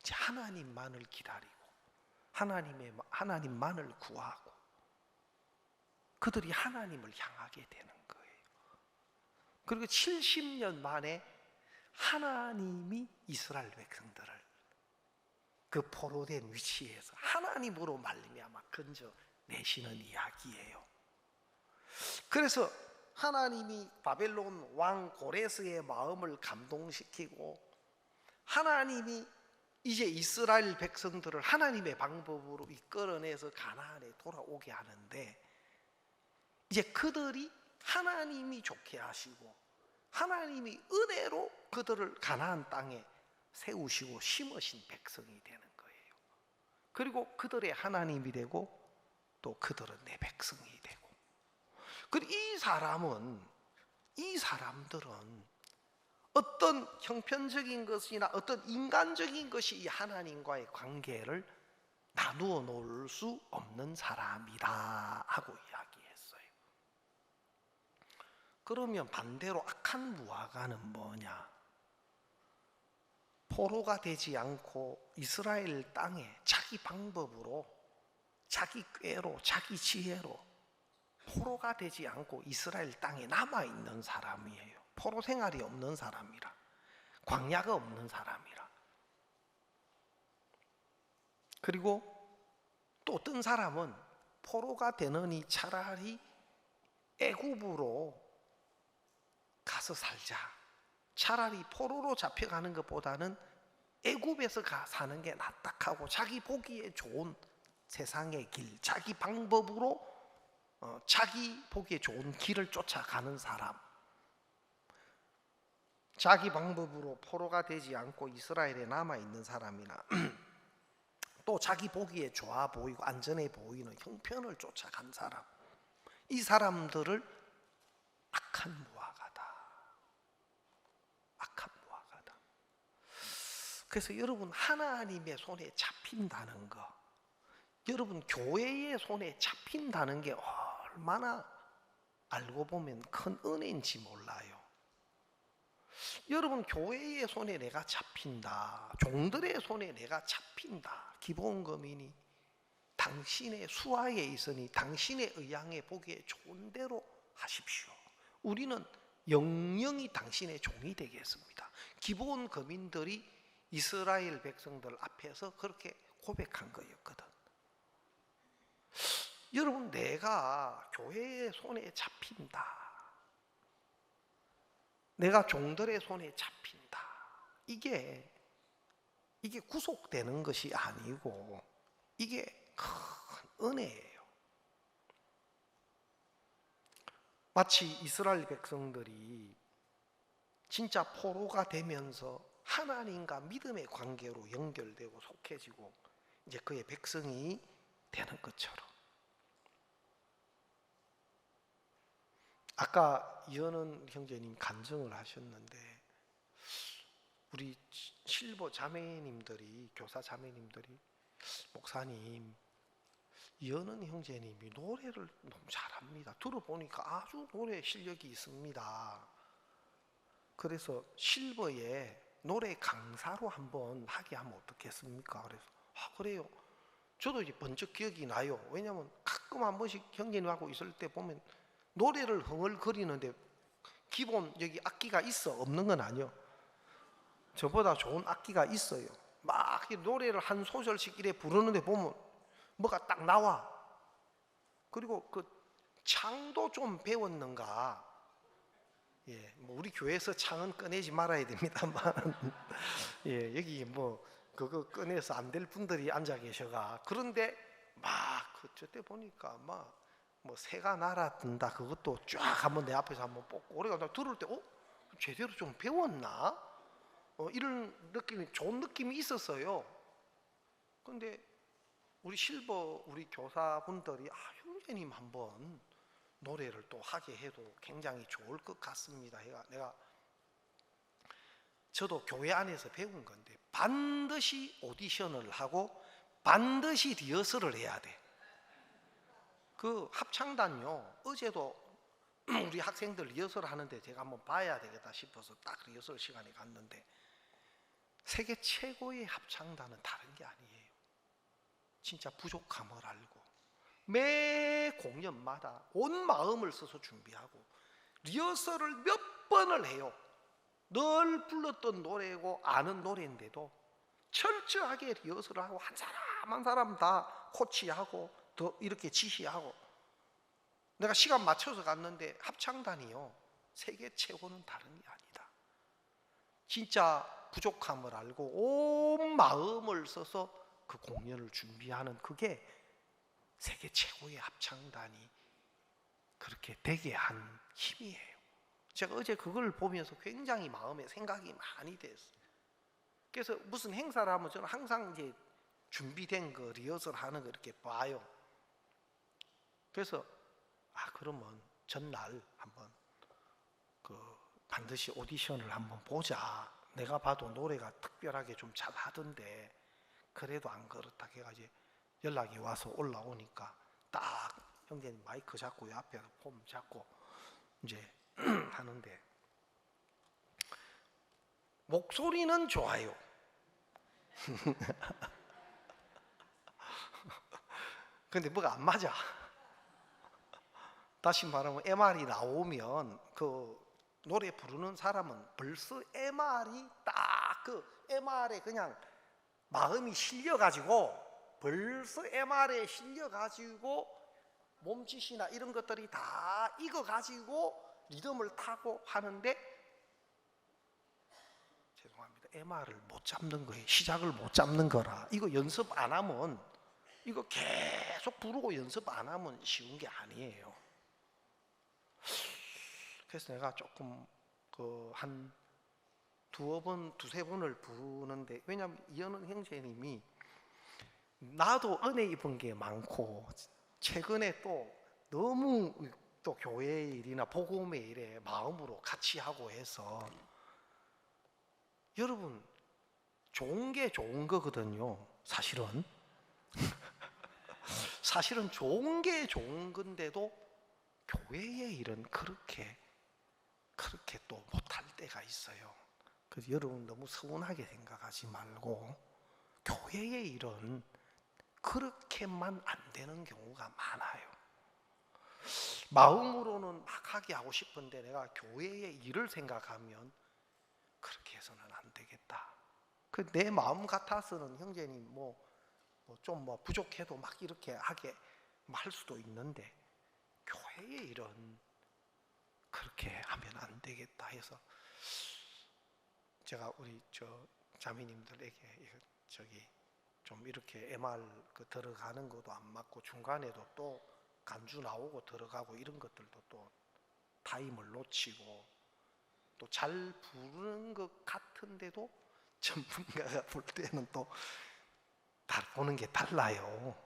이제 하나님만을 기다리고 하나님만을 구하고 그들이 하나님을 향하게 되는 거예요. 그리고 70년 만에 하나님이 이스라엘 백성들을 그 포로된 위치에서 하나님으로 말미암아 건져내시는 이야기예요. 그래서 하나님이 바벨론 왕 고레스의 마음을 감동시키고 하나님이 이제 이스라엘 백성들을 하나님의 방법으로 이끌어내서 가나안에 돌아오게 하는데 이제 그들이 하나님이 좋게 하시고 하나님이 은혜로 그들을 가나안 땅에 세우시고 심으신 백성이 되는 거예요. 그리고 그들의 하나님이 되고 또 그들은 내 백성이 되고 그리고 이 사람들은 어떤 형편적인 것이나 어떤 인간적인 것이 이 하나님과의 관계를 나누어 놓을 수 없는 사람이다 하고 이야기했어요. 그러면 반대로 악한 무화과는 뭐냐? 포로가 되지 않고 이스라엘 땅에 자기 방법으로 자기 꾀로 자기 지혜로 포로가 되지 않고 이스라엘 땅에 남아있는 사람이에요. 포로 생활이 없는 사람이라, 광야가 없는 사람이라. 그리고 또 어떤 사람은 포로가 되느니 차라리 애굽으로 가서 살자, 차라리 포로로 잡혀가는 것보다는 애굽에서 사는 게 낫다 하고 자기 보기에 좋은 세상의 길, 자기 방법으로 자기 보기에 좋은 길을 쫓아가는 사람, 자기 방법으로 포로가 되지 않고 이스라엘에 남아있는 사람이나 또 자기 보기에 좋아 보이고 안전해 보이는 형편을 쫓아간 사람, 이 사람들을 악한 무화과다, 악한 무화과다. 그래서 여러분 하나님의 손에 잡힌다는 거, 여러분 교회의 손에 잡힌다는 게 얼마나 알고 보면 큰 은혜인지 몰라요. 여러분 교회의 손에 내가 잡힌다, 종들의 손에 내가 잡힌다, 기본검인이 당신의 수하에 있으니 당신의 의향에 보기에 좋은 대로 하십시오. 우리는 영영이 당신의 종이 되겠습니다. 기본검인들이 이스라엘 백성들 앞에서 그렇게 고백한 거였거든. 여러분, 내가 교회의 손에 잡힌다, 내가 종들의 손에 잡힌다, 이게 구속되는 것이 아니고 이게 큰 은혜예요. 마치 이스라엘 백성들이 진짜 포로가 되면서 하나님과 믿음의 관계로 연결되고 속해지고 이제 그의 백성이 되는 것처럼, 아까 이현은 형제님 간증을 하셨는데 우리 실버 자매님들이, 교사 자매님들이, 목사님, 이현은 형제님이 노래를 너무 잘합니다. 들어보니까 아주 노래 실력이 있습니다. 그래서 실버에 노래 강사로 한번 하게 하면 어떻겠습니까? 그래서 그래요. 저도 이제 번쩍 기억이 나요. 왜냐하면 가끔 한 번씩 형제님하고 있을 때 보면 노래를 흥얼거리는데 기본 여기 악기가 있어, 없는 건 아니요. 저보다 좋은 악기가 있어요. 막 노래를 한 소절씩 이래 부르는데 보면 뭐가 딱 나와. 그리고 그 창도 좀 배웠는가? 예, 뭐 우리 교회에서 창은 꺼내지 말아야 됩니다만, 예, 여기 뭐 그거 꺼내서 안 될 분들이 앉아 계셔가. 그런데 막 그때 보니까 막 뭐 새가 날아든다 그것도 쫙 한번 내 앞에서 한번 뽑고, 우리가 들을 때 제대로 좀 배웠나? 이런 느낌이, 좋은 느낌이 있었어요. 근데 우리 실버 우리 교사분들이 형제님 한번 노래를 또 하게 해도 굉장히 좋을 것 같습니다. 내가 저도 교회 안에서 배운 건데 반드시 오디션을 하고 반드시 리허설을 해야 돼. 그 합창단요, 어제도 우리 학생들 리허설 하는데 제가 한번 봐야 되겠다 싶어서 딱 리허설 시간에 갔는데 세계 최고의 합창단은 다른 게 아니에요. 진짜 부족함을 알고 매 공연마다 온 마음을 써서 준비하고 리허설을 몇 번을 해요. 늘 불렀던 노래고 아는 노래인데도 철저하게 리허설을 하고 한 사람 한 사람 다 코치하고 더 이렇게 지시하고. 내가 시간 맞춰서 갔는데 합창단이요, 세계 최고는 다른 게 아니다. 진짜 부족함을 알고 온 마음을 써서 그 공연을 준비하는, 그게 세계 최고의 합창단이 그렇게 되게 한 힘이에요. 제가 어제 그걸 보면서 굉장히 마음에 생각이 많이 됐어요. 그래서 무슨 행사를 하면 저는 항상 이제 준비된 거 리허설 하는 거 이렇게 봐요. 그래서 그러면 전날 한번 반드시 오디션을 한번 보자. 내가 봐도 노래가 특별하게 좀 잘하던데 그래도 안 그렇다 해가지고 연락이 와서 올라오니까 딱 형제님 마이크 잡고 옆에 폼 잡고 이제 하는데 목소리는 좋아요. 근데 뭐가 안 맞아. 다시 말하면 MR이 나오면 그 노래 부르는 사람은 벌써 MR이 딱 그 MR에 그냥 마음이 실려가지고 벌써 MR에 실려가지고 몸짓이나 이런 것들이 다 익어가지고 리듬을 타고 하는데, 죄송합니다, MR을 못 잡는 거예요. 시작을 못 잡는 거라. 이거 연습 안 하면, 이거 계속 부르고 연습 안 하면 쉬운 게 아니에요. 그래서 내가 조금 한 두세 번을 부르는데, 왜냐하면 이현은 형제님이 나도 은혜 입은 게 많고 최근에 또 너무 또 교회 일이나 복음의 일에 마음으로 같이 하고 해서, 여러분 좋은 게 좋은 거거든요. 사실은 사실은 좋은 게 좋은 건데도 교회의 일은 그렇게 또 못할 때가 있어요. 그래서 여러분 너무 서운하게 생각하지 말고, 교회의 일은 그렇게만 안 되는 경우가 많아요. 마음으로는 막 하게 하고 싶은데 내가 교회의 일을 생각하면 그렇게 해서는 안 되겠다. 그 내 마음 같아서는 형제님 좀 부족해도 막 이렇게 하게 할 수도 있는데 교회의 일은 그렇게 하면 안 되겠다 해서 제가 우리 자매님들에게 좀 이렇게 MR 들어가는 것도 안 맞고 중간에도 또 간주 나오고 들어가고 이런 것들도 또 타임을 놓치고 또 잘 부르는 것 같은데도 전문가가 볼 때는 또 보는 게 달라요.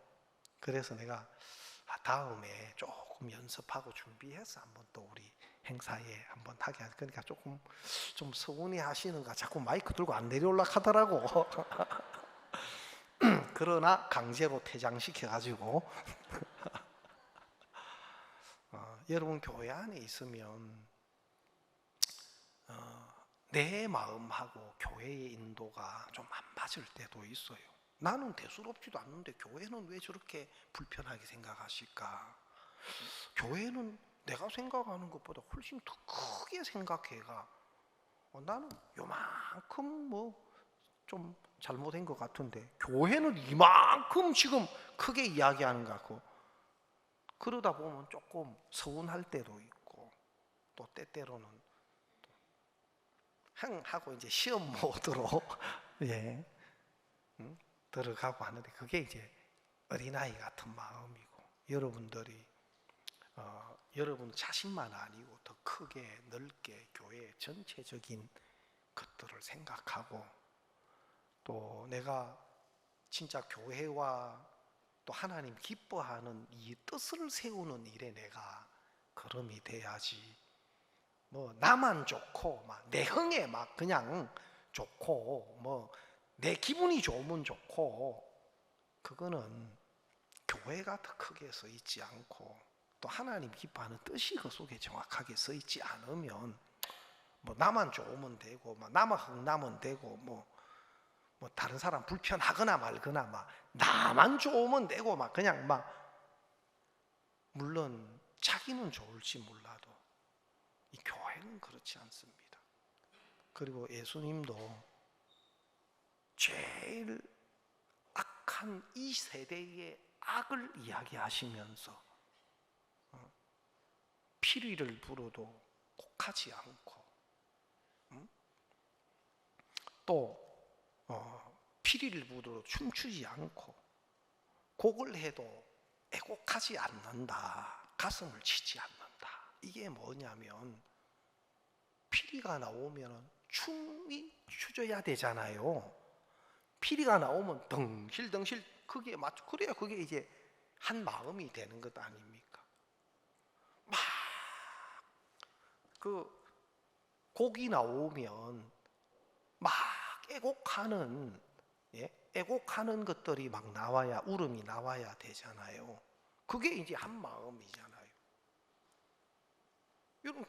그래서 내가 다음에 조금 연습하고 준비해서 한번 또 우리 행사에 한번 하게 하니까 그러니까 조금 좀 서운해 하시는가 자꾸 마이크 들고 안 내려올라 하더라고. 그러나 강제로 퇴장시켜 가지고 여러분 교회 안에 있으면 내 마음하고 교회의 인도가 좀 안 맞을 때도 있어요. 나는 대수롭지도 않는데 교회는 왜 저렇게 불편하게 생각하실까? 교회는 내가 생각하는 것보다 훨씬 더 크게 생각해가 나는 요만큼 좀 잘못된 것 같은데 교회는 이만큼 지금 크게 이야기하는 것 같고 그러다 보면 조금 서운할 때도 있고 또 때때로는 하고 이제 시험 모드로 예, 들어가고 하는데 그게 이제 어린아이 같은 마음이고 여러분들이 여러분 자신만 아니고 더 크게 넓게 교회 전체적인 것들을 생각하고 또 내가 진짜 교회와 또 하나님 기뻐하는 이 뜻을 세우는 일에 내가 걸음이 돼야지 나만 좋고 막 내 흥에 막 그냥 좋고 내 기분이 좋으면 좋고 그거는 교회가 더 크게 서 있지 않고 또 하나님 기뻐하는 뜻이 그 속에 정확하게 서 있지 않으면 나만 좋으면 되고 나만 흥나면 되고 다른 사람 불편하거나 말거나 나만 좋으면 되고 그냥 물론 자기는 좋을지 몰라도 이 교회는 그렇지 않습니다. 그리고 예수님도 제일 악한 이 세대의 악을 이야기하시면서 피리를 불어도 곡하지 않고 또 피리를 불어도 춤추지 않고 곡을 해도 애곡하지 않는다. 가슴을 치지 않는다. 이게 뭐냐면 피리가 나오면 춤이 추져야 되잖아요. 피리가 나오면 덩실덩실 그게 맞죠. 그래야 그게 이제 한 마음이 되는 것 아닙니까? 막 그 곡이 나오면 막 애곡하는 것들이 막 나와야 울음이 나와야 되잖아요. 그게 이제 한 마음이잖아요. 여러분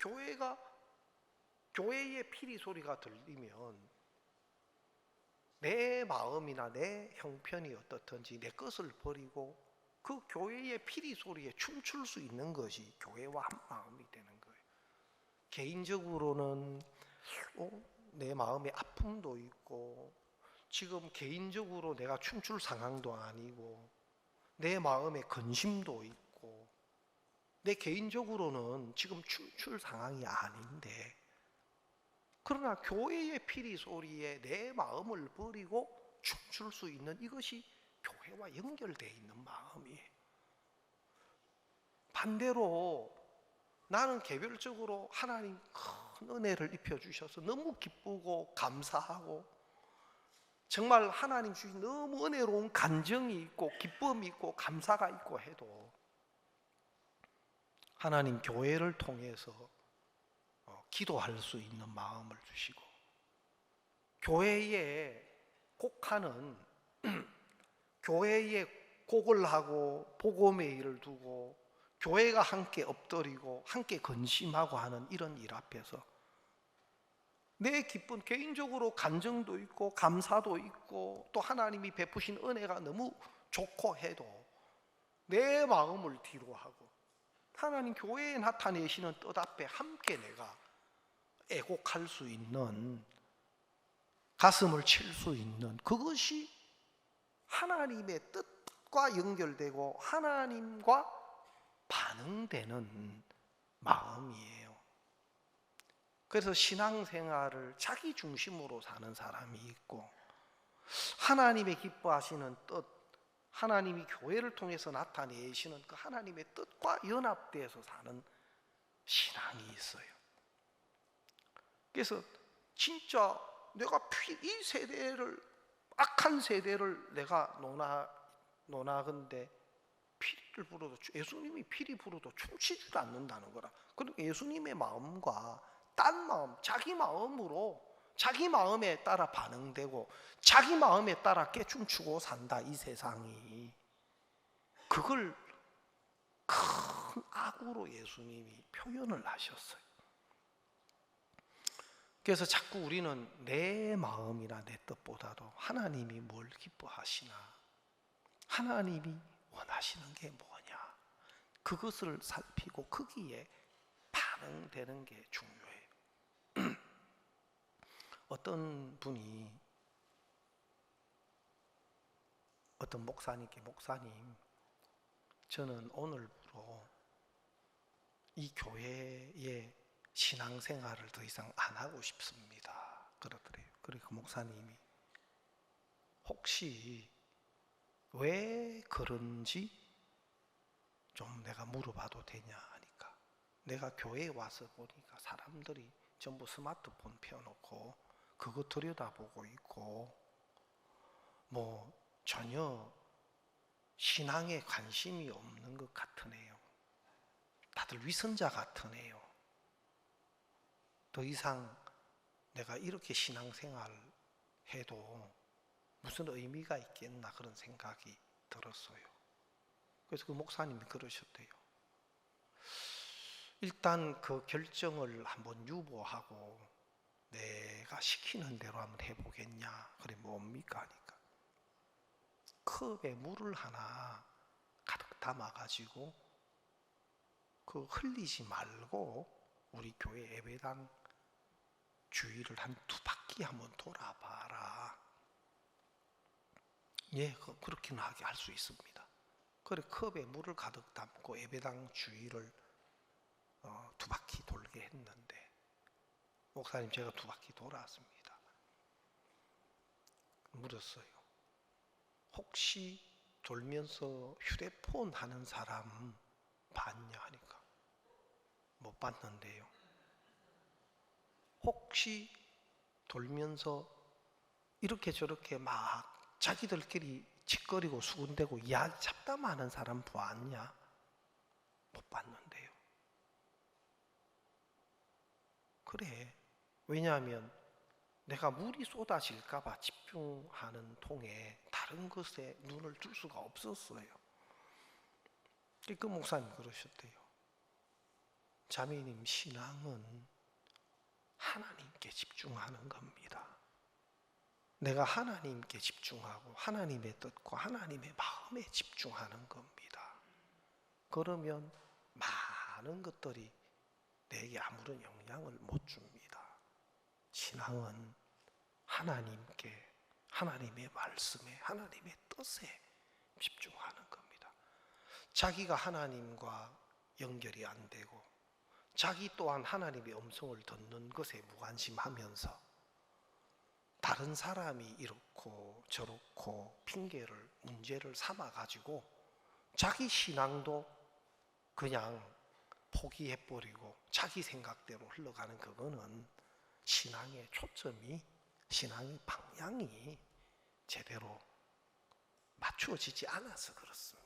교회의 피리 소리가 들리면 내 마음이나 내 형편이 어떻든지 내 것을 버리고 그 교회의 피리 소리에 춤출 수 있는 것이 교회와 한 마음이 되는 거예요. 개인적으로는 내 마음에 아픔도 있고 지금 개인적으로 내가 춤출 상황도 아니고 내 마음에 근심도 있고 내 개인적으로는 지금 춤출 상황이 아닌데 그러나 교회의 피리 소리에 내 마음을 버리고 춤출 수 있는 이것이 교회와 연결되어 있는 마음이에요. 반대로 나는 개별적으로 하나님 큰 은혜를 입혀주셔서 너무 기쁘고 감사하고 정말 하나님 주신 너무 은혜로운 간정이 있고 기쁨이 있고 감사가 있고 해도 하나님 교회를 통해서 기도할 수 있는 마음을 주시고 교회에 곡하는 교회에 곡을 하고 복음의 일을 두고 교회가 함께 엎드리고 함께 근심하고 하는 이런 일 앞에서 내 기쁨 개인적으로 간정도 있고 감사도 있고 또 하나님이 베푸신 은혜가 너무 좋고 해도 내 마음을 뒤로 하고 하나님 교회에 나타내시는 뜻 앞에 함께 내가 애곡할 수 있는 가슴을 칠 수 있는, 그것이 하나님의 뜻과 연결되고 하나님과 반응되는 마음이에요. 그래서 신앙생활을 자기 중심으로 사는 사람이 있고, 하나님의 기뻐하시는 뜻, 하나님이 교회를 통해서 나타내시는 그 하나님의 뜻과 연합돼서 사는 신앙이 있어요. 그래서 진짜 내가 이 세대를, 악한 세대를 내가 논하건대 피리를 불어도, 예수님이 피리 불어도 춤추지도 않는다는 거라. 그러니까 예수님의 마음과 딴 마음, 자기 마음으로, 자기 마음에 따라 반응되고 자기 마음에 따라 깨춤추고 산다, 이 세상이. 그걸 큰 악으로 예수님이 표현을 하셨어요. 그래서 자꾸 우리는 내 마음이나 내 뜻보다도 하나님이 뭘 기뻐하시나, 하나님이 원하시는 게 뭐냐, 그것을 살피고 거기에 반응되는 게 중요해요. 어떤 분이 어떤 목사님께, 목사님, 저는 오늘부로 이 교회의 신앙생활을 더 이상 안 하고 싶습니다, 그러더래요. 그러니까 그 목사님이 혹시 왜 그런지 좀 내가 물어봐도 되냐 하니까, 내가 교회에 와서 보니까 사람들이 전부 스마트폰 펴놓고 그거 들여다보고 있고, 뭐 전혀 신앙에 관심이 없는 것 같으네요. 다들 위선자 같으네요. 더 이상 내가 이렇게 신앙생활 해도 무슨 의미가 있겠나, 그런 생각이 들었어요. 그래서 그 목사님이 그러셨대요. 일단 그 결정을 한번 유보하고 내가 시키는 대로 한번 해보겠냐. 그래, 뭡니까 하니까, 컵에 물을 하나 가득 담아가지고 그 흘리지 말고 우리 교회 예배당 주위를 한 2바퀴 한번 돌아봐라. 예, 그렇게는 하게 할 수 있습니다. 그래, 컵에 물을 가득 담고 예배당 주위를 2바퀴 돌게 했는데, 목사님, 제가 2바퀴 돌아왔습니다. 물었어요. 혹시 돌면서 휴대폰 하는 사람 봤냐 하니까, 못 봤는데요. 혹시 돌면서 이렇게 저렇게 막 자기들끼리 짓거리고 수군대고 이야기 잡담하는 사람 봤냐? 못 봤는데요. 그래, 왜냐하면 내가 물이 쏟아질까봐 집중하는 통에 다른 것에 눈을 둘 수가 없었어요. 그 목사님 그러셨대요. 자매님, 신앙은 하나님께 집중하는 겁니다. 내가 하나님께 집중하고 하나님의 뜻과 하나님의 마음에 집중하는 겁니다. 그러면 많은 것들이 내게 아무런 영향을 못 줍니다. 신앙은 하나님께, 하나님의 말씀에, 하나님의 뜻에 집중하는 겁니다. 자기가 하나님과 연결이 안 되고 자기 또한 하나님의 음성을 듣는 것에 무관심하면서 다른 사람이 이렇고 저렇고 핑계를, 문제를 삼아가지고 자기 신앙도 그냥 포기해버리고 자기 생각대로 흘러가는, 그거는 신앙의 초점이, 신앙의 방향이 제대로 맞추어지지 않아서 그렇습니다.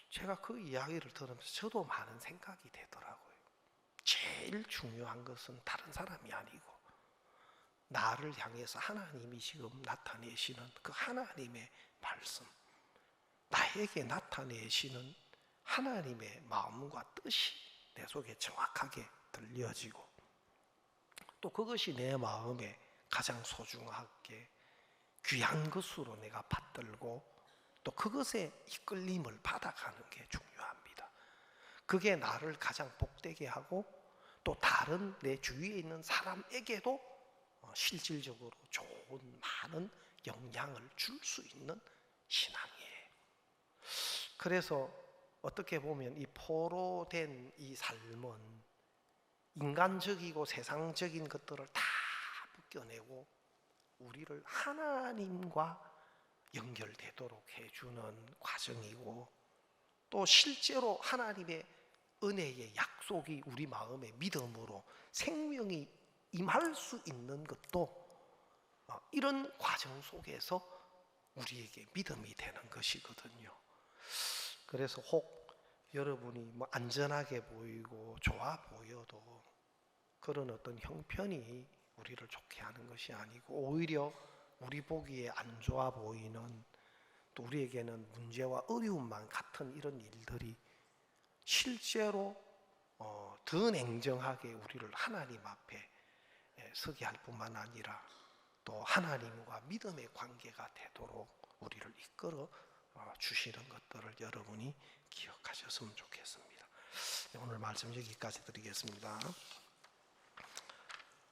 제가 그 이야기를 들으면서 저도 많은 생각이 되더라고요. 제일 중요한 것은 다른 사람이 아니고 나를 향해서 하나님이 지금 나타내시는 그 하나님의 말씀, 나에게 나타내시는 하나님의 마음과 뜻이 내 속에 정확하게 들려지고, 또 그것이 내 마음에 가장 소중하게 귀한 것으로 내가 받들고 또 그것에 이끌림을 받아가는 게 중요합니다. 그게 나를 가장 복되게 하고 또 다른 내 주위에 있는 사람에게도 실질적으로 좋은 많은 영향을 줄 수 있는 신앙이에요. 그래서 어떻게 보면 이 포로된 이 삶은 인간적이고 세상적인 것들을 다 벗겨내고 우리를 하나님과 연결되도록 해주는 과정이고, 또 실제로 하나님의 은혜의 약속이 우리 마음의 믿음으로 생명이 임할 수 있는 것도 이런 과정 속에서 우리에게 믿음이 되는 것이거든요. 그래서 혹 여러분이 뭐 안전하게 보이고 좋아 보여도 그런 어떤 형편이 우리를 좋게 하는 것이 아니고, 오히려 우리 보기에 안 좋아 보이는, 또 우리에게는 문제와 어려움만 같은 이런 일들이 실제로 더 냉정하게 우리를 하나님 앞에 서게 할 뿐만 아니라 또 하나님과 믿음의 관계가 되도록 우리를 이끌어 주시는 것들을 여러분이 기억하셨으면 좋겠습니다. 오늘 말씀 여기까지 드리겠습니다.